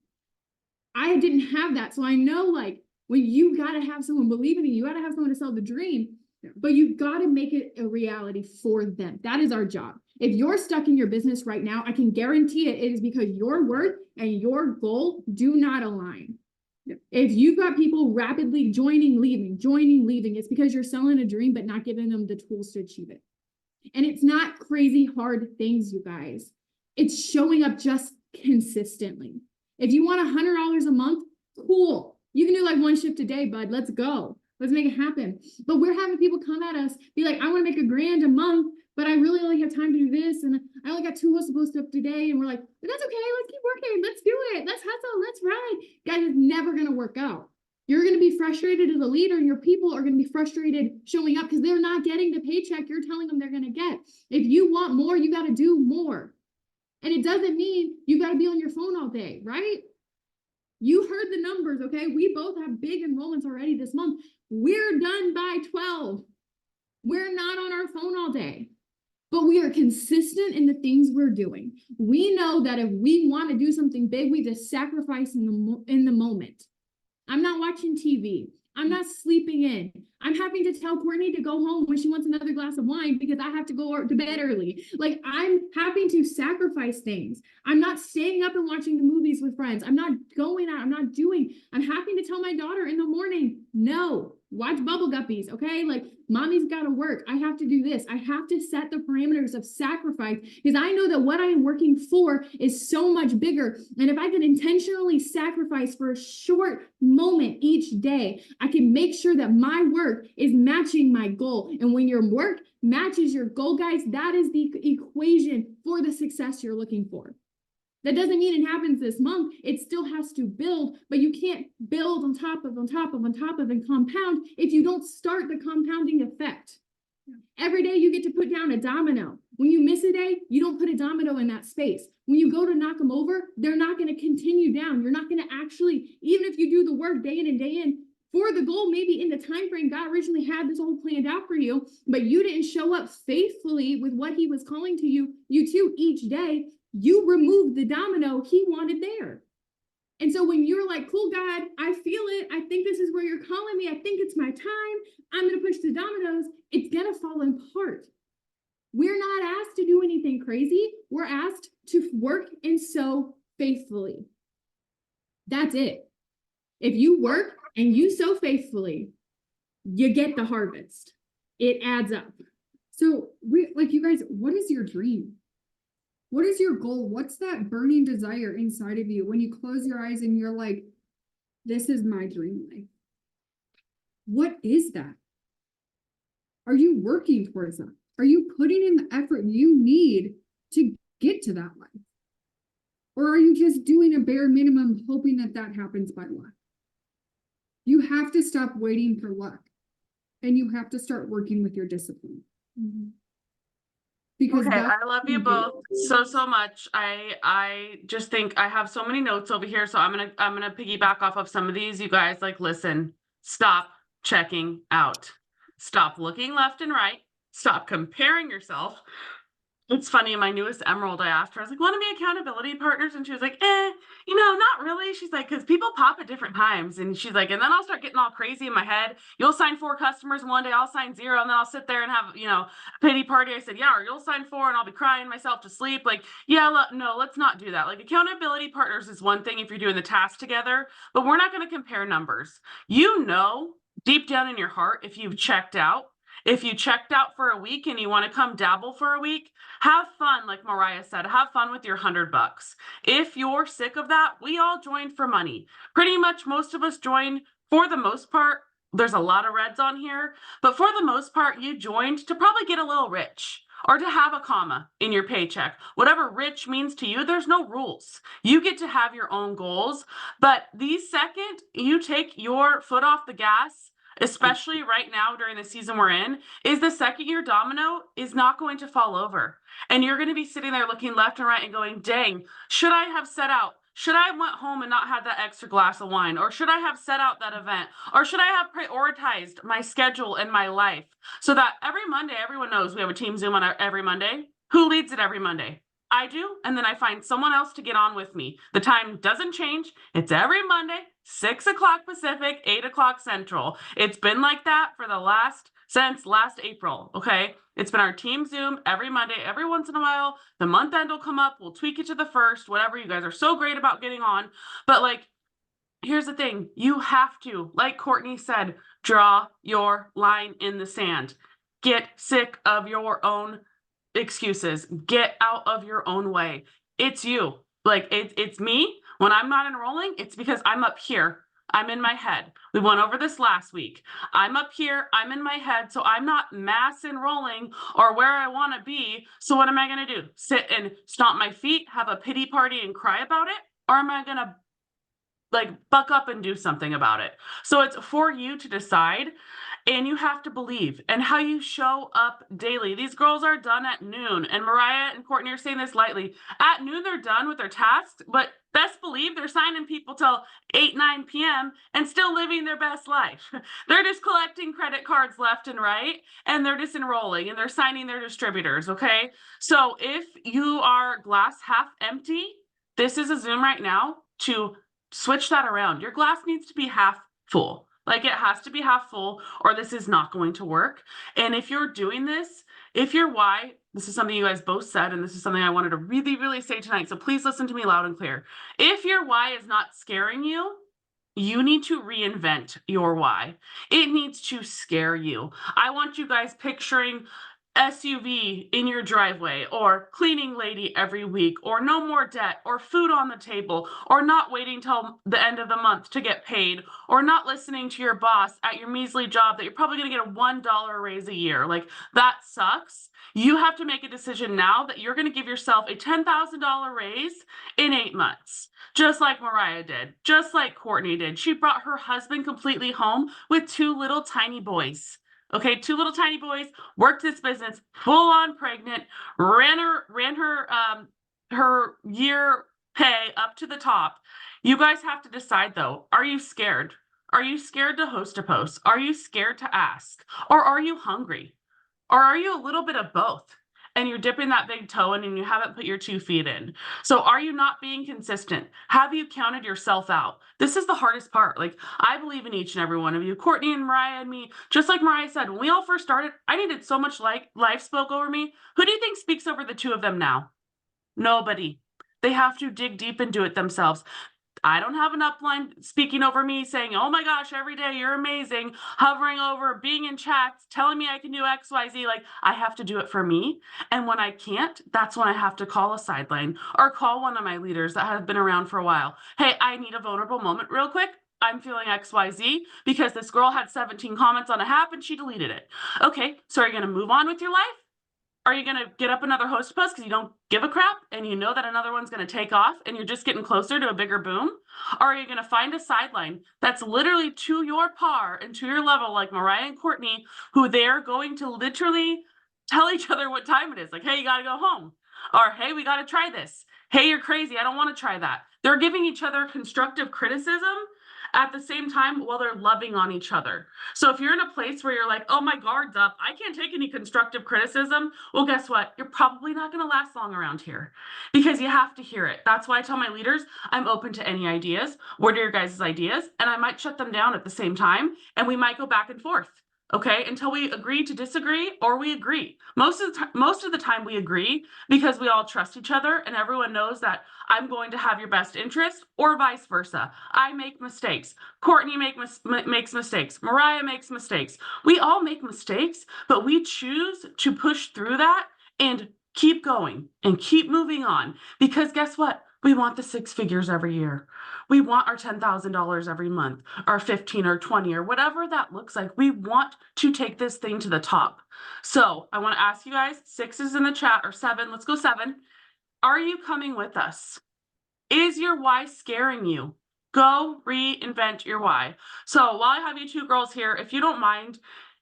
I didn't have that. So I know, like, when you got to have someone believe in you, got to have someone to sell the dream, but you've got to make it a reality for them. That is our job. If you're stuck in your business right now, I can guarantee it is because your worth and your goal do not align. If you've got people rapidly joining, leaving, it's because you're selling a dream, but not giving them the tools to achieve it. And it's not crazy hard things, you guys. It's showing up just consistently. If you want $100 a month, cool. You can do like 1 shift a day, bud. Let's go. Let's make it happen. But we're having people come at us, be like, I want to make $1,000 a month, but I really only have time to do this. And I only got 2 hosts to post up today. And we're like, but that's okay. Let's keep working. Let's do it. Let's hustle. Let's ride. Guys, it's never going to work out. You're going to be frustrated as a leader, and your people are going to be frustrated showing up because they're not getting the paycheck you're telling them they're going to get. If you want more, you got to do more. And it doesn't mean you got to be on your phone all day, right? You heard the numbers, okay? We both have big enrollments already this month. We're done by 12. We're not on our phone all day, but we are consistent in the things we're doing. We know that if we want to do something big, we just sacrifice in the moment. I'm not watching TV. I'm not sleeping in. I'm having to tell Courtney to go home when she wants another glass of wine because I have to go to bed early. Like, I'm having to sacrifice things. I'm not staying up and watching the movies with friends. I'm not going out. I'm having to tell my daughter in the morning, no, watch Bubble Guppies, okay? Like, mommy's got to work. I have to do this. I have to set the parameters of sacrifice because I know that what I am working for is so much bigger. And if I can intentionally sacrifice for a short moment each day, I can make sure that my work is matching my goal. And when your work matches your goal, guys, that is the equation for the success you're looking for. That doesn't mean it happens this month. It still has to build, but you can't build on top of and compound if you don't start the compounding effect. Every day you get to put down a domino. When you miss a day, you don't put a domino in that space. When you go to knock them over, they're not going to continue down. You're not going to actually, even if you do the work day in and day in, for the goal, maybe in the time frame God originally had this all planned out for you, but you didn't show up faithfully with what he was calling to you to each day. You removed the domino he wanted there. And so when you're like, cool, God, I feel it. I think this is where you're calling me. I think it's my time. I'm going to push the dominoes. It's going to fall apart. We're not asked to do anything crazy. We're asked to work and sow faithfully. That's it. If you work and you sow faithfully, you get the harvest. It adds up. So you guys, what is your dream? What is your goal? What's that burning desire inside of you when you close your eyes and you're like, this is my dream life? What is that? Are you working towards that? Are you putting in the effort you need to get to that life? Or are you just doing a bare minimum hoping that that happens by luck? You have to stop waiting for luck, and you have to start working with your discipline. Because okay, I love you both so much. I just think I have so many notes over here, so I'm gonna piggyback off of some of these. You guys, like, listen, stop checking out. Stop looking left and right. Stop comparing yourself. It's funny, in my newest Emerald, I asked her, I was like, want to be accountability partners? And she was like, not really. She's like, because people pop at different times. And she's like, and then I'll start getting all crazy in my head. You'll sign 4 customers, and one day I'll sign 0. And then I'll sit there and have, a pity party. I said, yeah, or you'll sign 4 and I'll be crying myself to sleep. Like, yeah, no, let's not do that. Like, accountability partners is one thing if you're doing the task together, but we're not going to compare numbers. Deep down in your heart, if you've checked out. If you checked out for a week and you want to come dabble for a week, have fun. Like Mariah said, have fun with your $100. If you're sick of that, we all joined for money. Pretty much most of us joined for the most part, there's a lot of reds on here, but for the most part, you joined to probably get a little rich or to have a comma in your paycheck. Whatever rich means to you, there's no rules. You get to have your own goals, but the second you take your foot off the gas, especially right now during the season we're in, is the second your domino is not going to fall over. And you're going to be sitting there looking left and right and going, dang, should I have set out? Should I have went home and not had that extra glass of wine? Or should I have set out that event? Or should I have prioritized my schedule and my life so that every Monday, everyone knows we have a team Zoom on every Monday? Who leads it every Monday? I do, and then I find someone else to get on with me. The time doesn't change. It's every Monday, 6 o'clock Pacific, 8 o'clock Central. It's been like that for since last April, okay? It's been our team Zoom every Monday. Every once in a while, the month end will come up. We'll tweak it to the first, whatever. You guys are so great about getting on. But like, here's the thing. You have to, like Courtney said, draw your line in the sand. Get sick of your own excuses. Get out of your own way. It's you. Like, it's me. When I'm not enrolling, it's because I'm up here. I'm in my head. We went over this last week. I'm up here. I'm in my head. So I'm not mass enrolling or where I want to be. So what am I going to do? Sit and stomp my feet, have a pity party and cry about it? Or am I going to like buck up and do something about it? So it's for you to decide, and you have to believe and how you show up daily. These girls are done at noon, and Mariah and Courtney are saying this lightly. At noon, they're done with their tasks, but best believe they're signing people till 8, 9 p.m. and still living their best life. They're just collecting credit cards left and right, and they're just enrolling and they're signing their distributors, okay? So if you are glass half empty, this is a Zoom right now to switch that around. Your glass needs to be half full. Like, it has to be half full, or this is not going to work. And if you're doing this, if your why, this is something you guys both said, and this is something I wanted to really, really say tonight, so please listen to me loud and clear. If your why is not scaring you, you need to reinvent your why. It needs to scare you. I want you guys picturing SUV in your driveway, or cleaning lady every week, or no more debt, or food on the table, or not waiting till the end of the month to get paid, or not listening to your boss at your measly job that you're probably going to get a $1 raise a year. Like, that sucks. You have to make a decision now that you're going to give yourself a $10,000 raise in 8 months. Just like Mariah did, just like Courtney did. She brought her husband completely home with 2 little tiny boys. Okay, 2 little tiny boys, worked this business, full on pregnant, ran her year pay up to the top. You guys have to decide though, are you scared? Are you scared to host a post? Are you scared to ask? Or are you hungry? Or are you a little bit of both? And you're dipping that big toe in and you haven't put your 2 feet in. So are you not being consistent? Have you counted yourself out? This is the hardest part. Like, I believe in each and every one of you, Courtney and Mariah and me. Just like Mariah said, when we all first started, I needed so much life spoke over me. Who do you think speaks over the 2 of them now? Nobody. They have to dig deep and do it themselves. I don't have an upline speaking over me saying, oh my gosh, every day you're amazing, hovering over, being in chats, telling me I can do X, Y, Z. Like, I have to do it for me. And when I can't, that's when I have to call a sideline or call one of my leaders that have been around for a while. Hey, I need a vulnerable moment real quick. I'm feeling XYZ because this girl had 17 comments on a app and she deleted it. Okay, so are you going to move on with your life? Are you going to get up another host post because you don't give a crap and you know that another one's going to take off and you're just getting closer to a bigger boom? Or are you going to find a sideline that's literally to your par and to your level, like Mariah and Courtney, who they're going to literally tell each other what time it is? Like, hey, you got to go home. Or, hey, we got to try this. Hey, you're crazy. I don't want to try that. They're giving each other constructive criticism at the same time while they're loving on each other. So if you're in a place where you're like, oh, my guard's up, I can't take any constructive criticism, well, guess what? You're probably not going to last long around here because you have to hear it. That's why I tell my leaders, I'm open to any ideas. What are your guys' ideas? And I might shut them down at the same time, and we might go back and forth. Okay, until we agree to disagree or we agree. Most of the time we agree because we all trust each other and everyone knows that I'm going to have your best interest, or vice versa. I make mistakes. Courtney makes mistakes. Mariah makes mistakes. We all make mistakes, but we choose to push through that and keep going and keep moving on because guess what? We want the 6 figures every year. We want our $10,000 every month, or 15 or 20 or whatever that looks like. We want to take this thing to the top. So I want to ask you guys, 6 is in the chat, or 7, let's go 7. Are you coming with us? Is your why scaring you? Go reinvent your why. So while I have you two girls here, if you don't mind,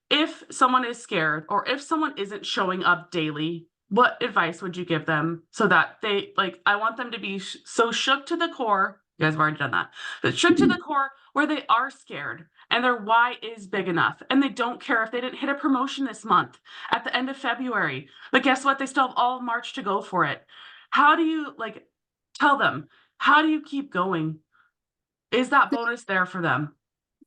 if someone is scared or if someone isn't showing up daily, what advice would you give them so that they, like, I want them to be so shook to the core. You guys have already done that, but shook to the core where they are scared and their why is big enough and they don't care if they didn't hit a promotion this month at the end of February. But guess what? They still have all of March to go for it. How do you, like, tell them? How do you keep going? Is that bonus there for them?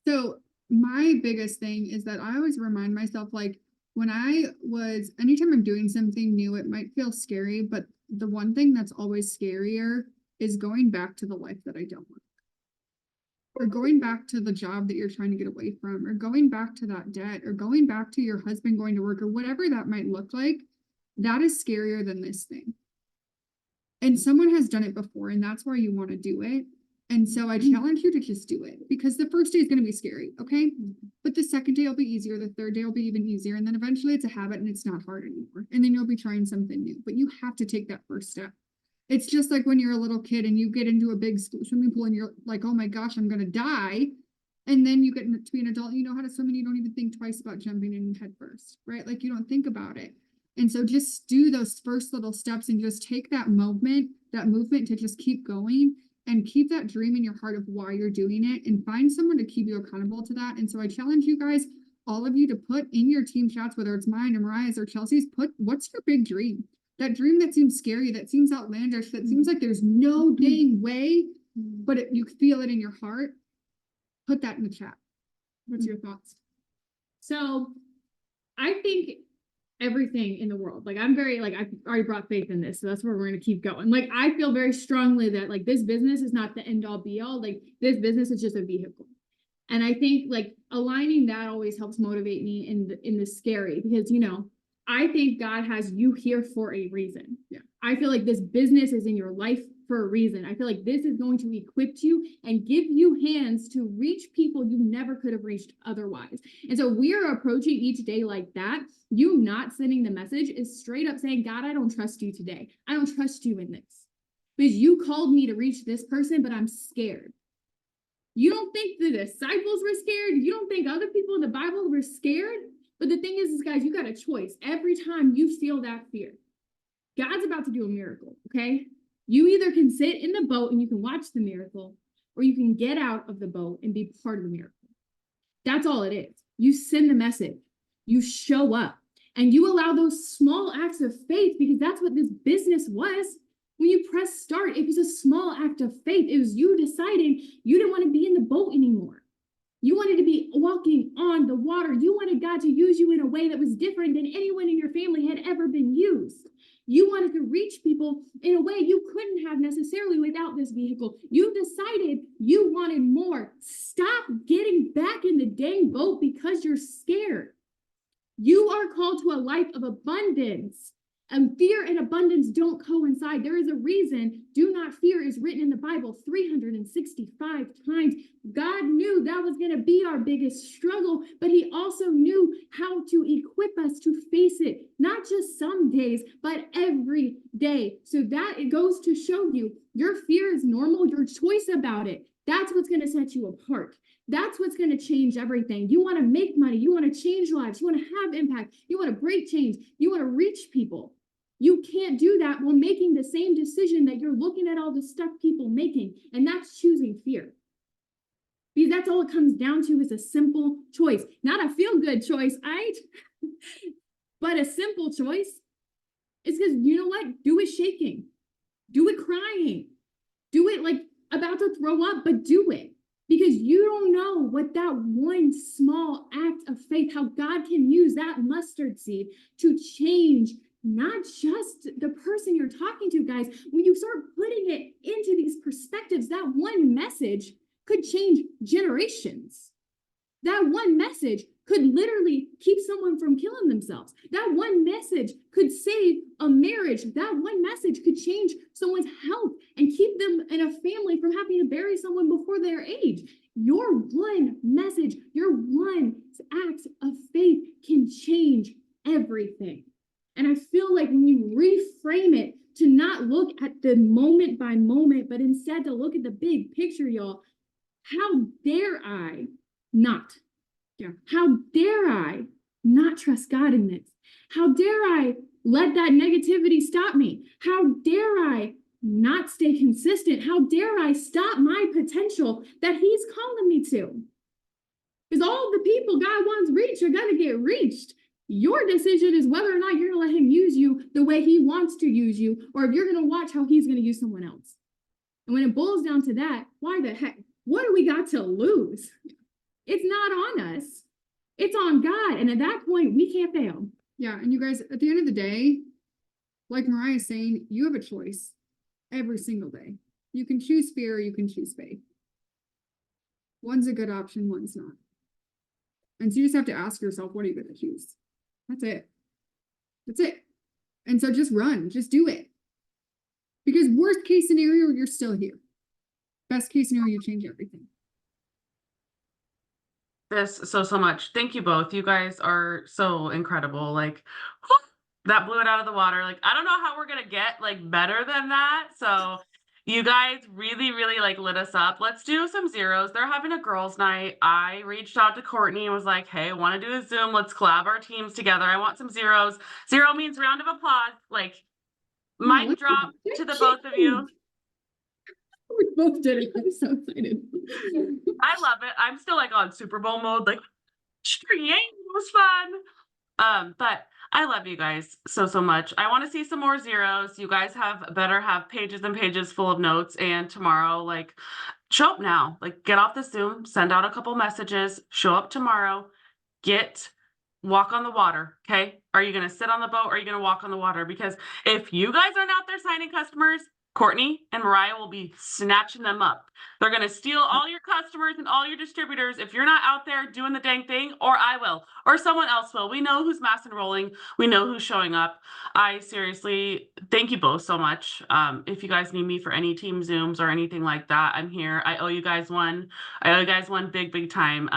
So my biggest thing is that I always remind myself, like, anytime I'm doing something new, it might feel scary, but the one thing that's always scarier is going back to the life that I don't want. Or going back to the job that you're trying to get away from, or going back to that debt, or going back to your husband going to work, or whatever that might look like. That is scarier than this thing. And someone has done it before, and that's why you want to do it. And so I challenge you to just do it, because the first day is going to be scary, okay? But the second day will be easier, the third day will be even easier, and then eventually it's a habit and it's not hard anymore. And then you'll be trying something new, but you have to take that first step. It's just like when you're a little kid and you get into a big swimming pool and you're like, oh my gosh, I'm going to die. And then you get to be an adult, you know how to swim and you don't even think twice about jumping in head first, right? Like, you don't think about it. And so just do those first little steps and just take that movement to just keep going and keep that dream in your heart of why you're doing it, and find someone to keep you accountable to that. And so I challenge you guys, all of you, to put in your team chats, whether it's mine or Mariah's or Chelsea's, what's your big dream? That dream that seems scary, that seems outlandish, that seems like there's no dang way, but you feel it in your heart. Put that in the chat. What's your thoughts? So I think everything in the world, like, I'm very, like, I've already brought faith in this, so that's where we're going to keep going. Like, I feel very strongly that, like, this business is not the end all be all. Like, this business is just a vehicle. And I think, like, aligning that always helps motivate me in the scary, because, you know, I think God has you here for a reason. Yeah. I feel like this business is in your life for a reason. I feel like this is going to equip you and give you hands to reach people you never could have reached otherwise. And so we are approaching each day like that. You not sending the message is straight up saying, God, I don't trust you today. I don't trust you in this, because you called me to reach this person, but I'm scared. You don't think the disciples were scared? You don't think other people in the Bible were scared? But the thing is guys, you got a choice. Every time you feel that fear, God's about to do a miracle, okay? You either can sit in the boat and you can watch the miracle, or you can get out of the boat and be part of the miracle. That's all it is. You send the message, you show up, and you allow those small acts of faith, because that's what this business was. When you press start, it was a small act of faith. It was you deciding you didn't want to be in the boat anymore. You wanted to be walking on the water. You wanted God to use you in a way that was different than anyone in your family had ever been used. You wanted to reach people in a way you couldn't have necessarily without this vehicle. You decided you wanted more. Stop getting back in the dang boat because you're scared. You are called to a life of abundance. And fear and abundance don't coincide. There is a reason do not fear is written in the Bible 365 times. God knew that was going to be our biggest struggle, but he also knew how to equip us to face it, not just some days, but every day. So that it goes to show you your fear is normal, your choice about it. That's what's going to set you apart. That's what's going to change everything. You want to make money. You want to change lives. You want to have impact. You want to break change. You want to reach people. You can't do that while making the same decision that you're looking at all the stuff people making, and that's choosing fear. Because that's all it comes down to, is a simple choice. Not a feel-good choice, right? But a simple choice. It's because, you know what? Do it shaking. Do it crying. Do it like about to throw up, but do it. Because you don't know what that one small act of faith, how God can use that mustard seed to change not just the person you're talking to, guys. When you start putting it into these perspectives, that one message could change generations. That one message could could literally keep someone from killing themselves. That one message could save a marriage. That one message could change someone's health and keep them and a family from having to bury someone before their age. Your one message, your one act of faith can change everything. And I feel like when you reframe it to not look at the moment by moment, but instead to look at the big picture, y'all, how dare I not? Yeah. How dare I not trust God in this? How dare I let that negativity stop me? How dare I not stay consistent? How dare I stop my potential that He's calling me to? Because all the people God wants reached are going to get reached. Your decision is whether or not you're going to let Him use you the way He wants to use you, or if you're going to watch how He's going to use someone else. And when it boils down to that, why the heck? What do we got to lose? It's not on us. It's on God. And at that point, we can't fail. Yeah, and you guys, at the end of the day, like Mariah's saying, you have a choice every single day. You can choose fear, you can choose faith. One's a good option, one's not. And so you just have to ask yourself, what are you going to choose? That's it. That's it. And so just run, just do it. Because worst case scenario, you're still here. Best case scenario, you change everything. This so much. Thank you both. You guys are so incredible. Like, whew, that blew it out of the water. Like, I don't know how we're gonna get like better than that. So you guys really like lit us up. Let's do some zeros. They're having a girls' night. I reached out to Courtney and was like, hey, want to do a Zoom? Let's collab our teams together. I want some zeros. Zero means round of applause. Like, mic drop to the both of you. We both did it. I'm so excited. I love it. I'm still like on Super Bowl mode, like, it was fun. But I love you guys so much. I want to see some more zeros. You guys better have pages and pages full of notes. And tomorrow, like, show up now. Like, get off the Zoom, send out a couple messages, show up tomorrow, walk on the water. Okay. Are you going to sit on the boat or are you going to walk on the water? Because if you guys aren't out there signing customers, Courtney and Mariah will be snatching them up. They're going to steal all your customers and all your distributors if you're not out there doing the dang thing, or I will, or someone else will. We know who's mass enrolling. We know who's showing up. I seriously thank you both so much. If you guys need me for any team Zooms or anything like that, I'm here. I owe you guys one. I owe you guys one big time.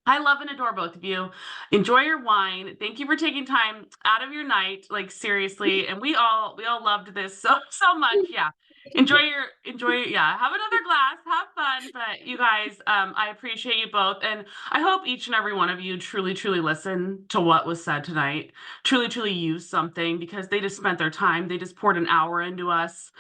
I love and adore both of you. Enjoy your wine. Thank you for taking time out of your night, like seriously. And we all loved this so much. Yeah. Enjoy, yeah. Have another glass, have fun. But you guys, I appreciate you both. And I hope each and every one of you truly listen to what was said tonight. Truly use something, because they just spent their time. They just poured an hour into us.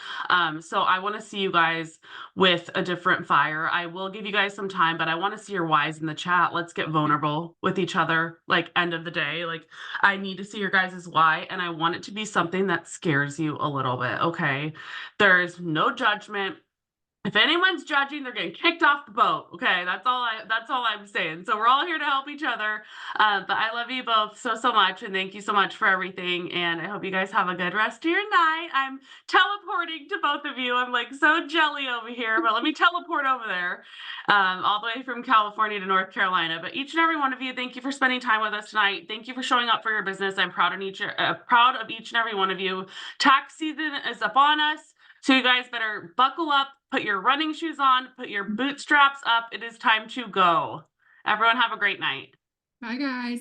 So I want to see you guys with a different fire. I will give you guys some time, but I want to see your whys in the chat. Let's get vulnerable with each other. Like, end of the day, like, I need to see your guys' why, and I want it to be something that scares you a little bit. Okay. There's no judgment. If anyone's judging, they're getting kicked off the boat. Okay, that's all I'm saying. So we're all here to help each other. But I love you both so much, and thank you so much for everything. And I hope you guys have a good rest of your night. I'm teleporting to both of you. I'm like so jelly over here, but let me teleport over there, all the way from California to North Carolina. But each and every one of you, thank you for spending time with us tonight. Thank you for showing up for your business. I'm proud of each and every one of you. Tax season is up on us. So you guys better buckle up, put your running shoes on, put your bootstraps up. It is time to go. Everyone have a great night. Bye, guys.